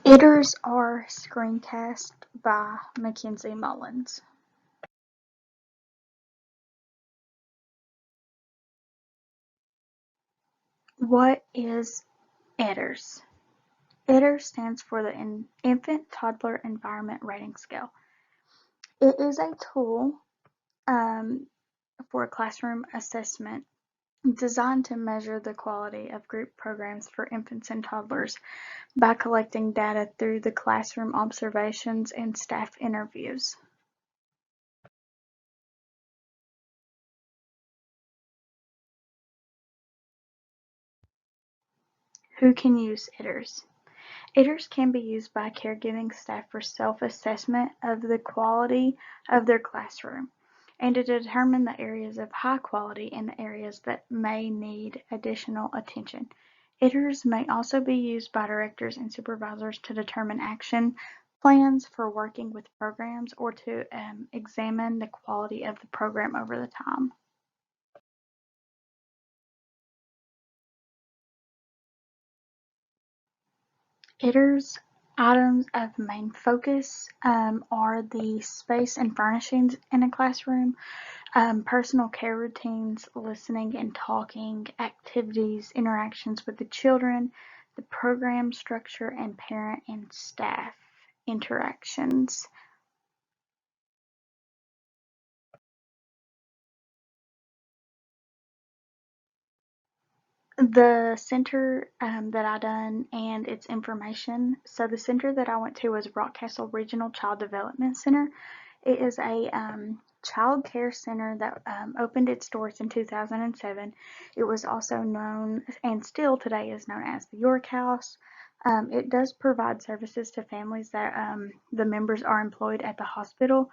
Iters R Screencast by Mackenzie Mullins. What is Iters? Iters stands for the Infant Toddler Environment Rating Scale. It is a tool for classroom assessment designed to measure the quality of group programs for infants and toddlers by collecting data through the classroom observations and staff interviews. Who can use Iters? Iters can be used by caregiving staff for self-assessment of the quality of their classroom and to determine the areas of high quality and the areas that may need additional attention. Iters may also be used by directors and supervisors to determine action plans for working with programs or to examine the quality of the program over the time. Iters items of main focus are the space and furnishings in a classroom, personal care routines, listening and talking, activities, interactions with the children, the program structure, and parent and staff interactions. The center that I done and its information. So the center that I went to was Rockcastle Regional Child Development Center. It is a child care center that opened its doors in 2007. It was also known, and still today is known as the York House. It does provide services to families that the members are employed at the hospital.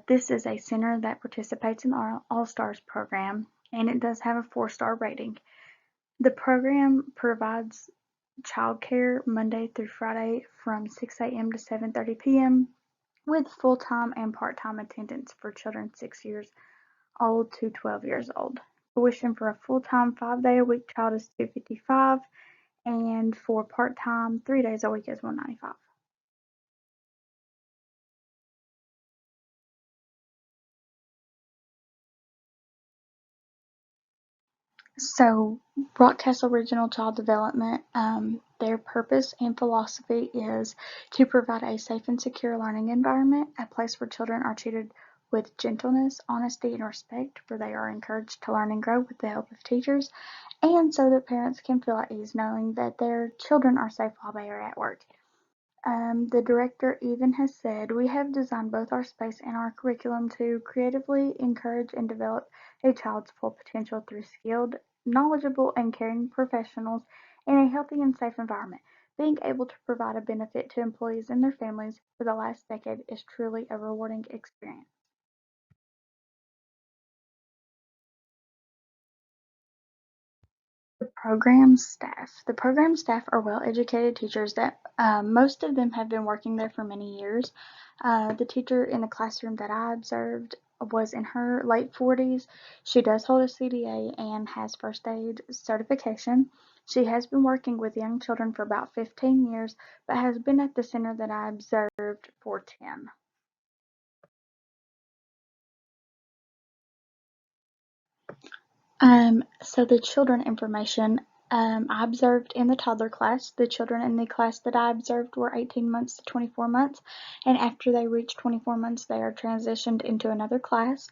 This is a center that participates in our All Stars program, and it does have a 4-star rating. The program provides childcare Monday through Friday from 6 a.m. to 7:30 p.m. with full-time and part-time attendance for children 6 years old to 12 years old. Tuition for a full-time 5-day-a-week child is $255, and for part-time 3 days a week is $195. So, Rockcastle Regional Child Development, their purpose and philosophy is to provide a safe and secure learning environment, a place where children are treated with gentleness, honesty, and respect, where they are encouraged to learn and grow with the help of teachers, and so that parents can feel at ease knowing that their children are safe while they are at work. The director even has said, "We have designed both our space and our curriculum to creatively encourage and develop a child's full potential through skilled, knowledgeable, and caring professionals in a healthy and safe environment. Being able to provide a benefit to employees and their families for the last decade is truly a rewarding experience." The program staff are well-educated teachers that most of them have been working there for many years. The teacher in the classroom that I observed was in her late 40s. She does hold a CDA and has first aid certification. She has been working with young children for about 15 years, but has been at the center that I observed for 10. So the children information, I observed in the toddler class. The children in the class that I observed were 18 months to 24 months, and after they reach 24 months, they are transitioned into another class.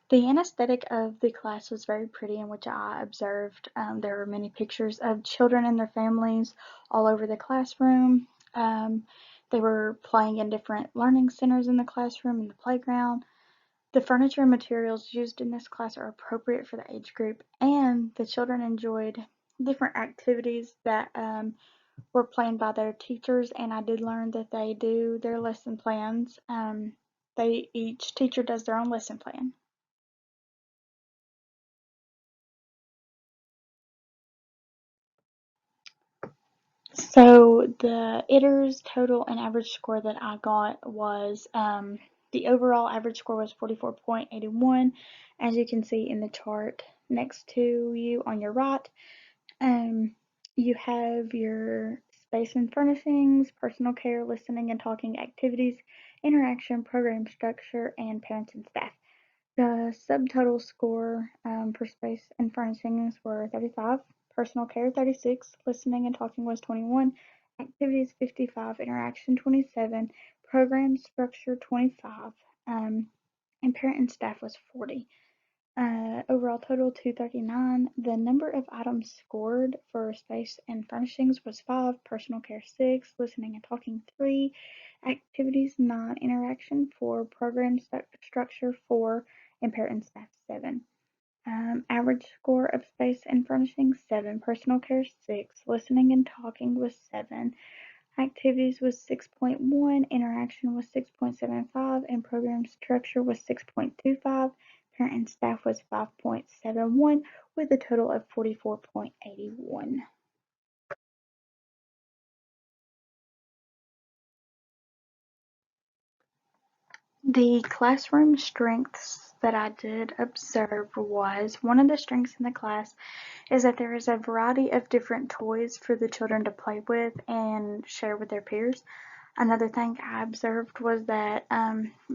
The anesthetic of the class was very pretty, in which I observed. There were many pictures of children and their families all over the classroom. They were playing in different learning centers in the classroom, in the playground. The furniture and materials used in this class are appropriate for the age group, and the children enjoyed different activities that were planned by their teachers, and I did learn that they do their lesson plans. Each teacher does their own lesson plan. So the Iters total and average score that I got was the overall average score was 44.81, as you can see in the chart next to you on your right. Um, you have your space and furnishings, personal care, listening and talking activities, interaction, program structure, and parents and staff. The subtotal score for space and furnishings were 35, personal care 36, listening and talking was 21, activities 55, interaction 27, program structure 25, and parent and staff was 40. Overall total 239. The number of items scored for space and furnishings was 5, personal care 6, listening and talking 3, activities 9, interaction 4, program structure 4, and parent and staff 7. Average score of space and furnishings 7, personal care 6, listening and talking was 7, activities was 6.1, interaction was 6.75, and program structure was 6.25. Parent and staff was 5.71 with a total of 44.81. The classroom strengths that I did observe was one of the strengths in the class is that there is a variety of different toys for the children to play with and share with their peers. Another thing I observed was that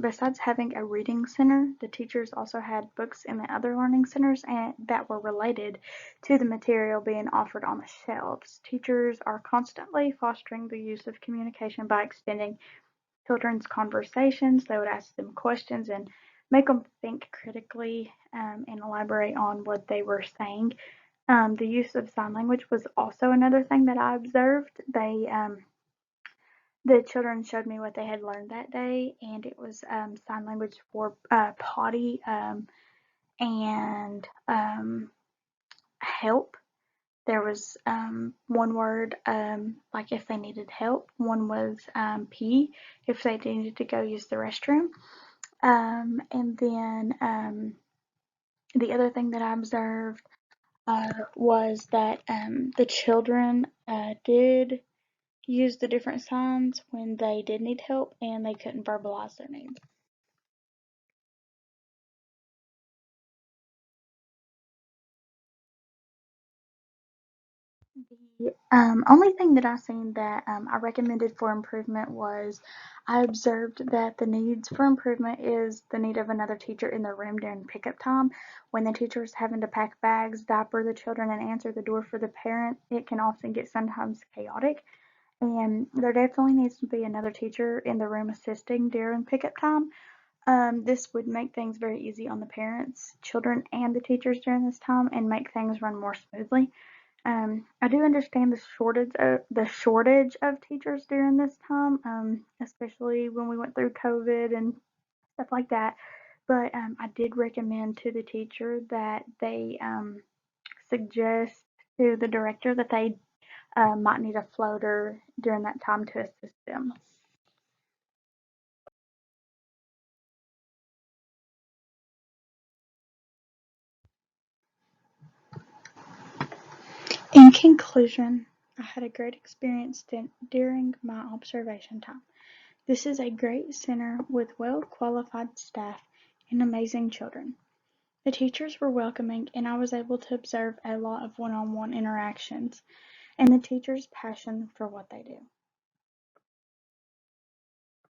besides having a reading center, the teachers also had books in the other learning centers and that were related to the material being offered on the shelves. Teachers are constantly fostering the use of communication by extending children's conversations. They would ask them questions and make them think critically and elaborate on what they were saying. The use of sign language was also another thing that I observed. The children showed me what they had learned that day, and it was sign language for potty and help. There was one word, like if they needed help. One was pee, if they needed to go use the restroom. And then the other thing that I observed was that the children did use the different signs when they did need help and they couldn't verbalize their needs. The only thing that I seen that I recommended for improvement was I observed that the needs for improvement is the need of another teacher in the room during pickup time. When the teacher is having to pack bags, diaper the children, and answer the door for the parent, it can often get sometimes chaotic. And there definitely needs to be another teacher in the room assisting during pickup time. This would make things very easy on the parents, children, and the teachers during this time and make things run more smoothly. I do understand the shortage of teachers during this time, especially when we went through COVID and stuff like that. But I did recommend to the teacher that they suggest to the director that they might need a floater during that time to assist them. In conclusion, I had a great experience during my observation time. This is a great center with well-qualified staff and amazing children. The teachers were welcoming and I was able to observe a lot of one-on-one interactions and the teachers' passion for what they do.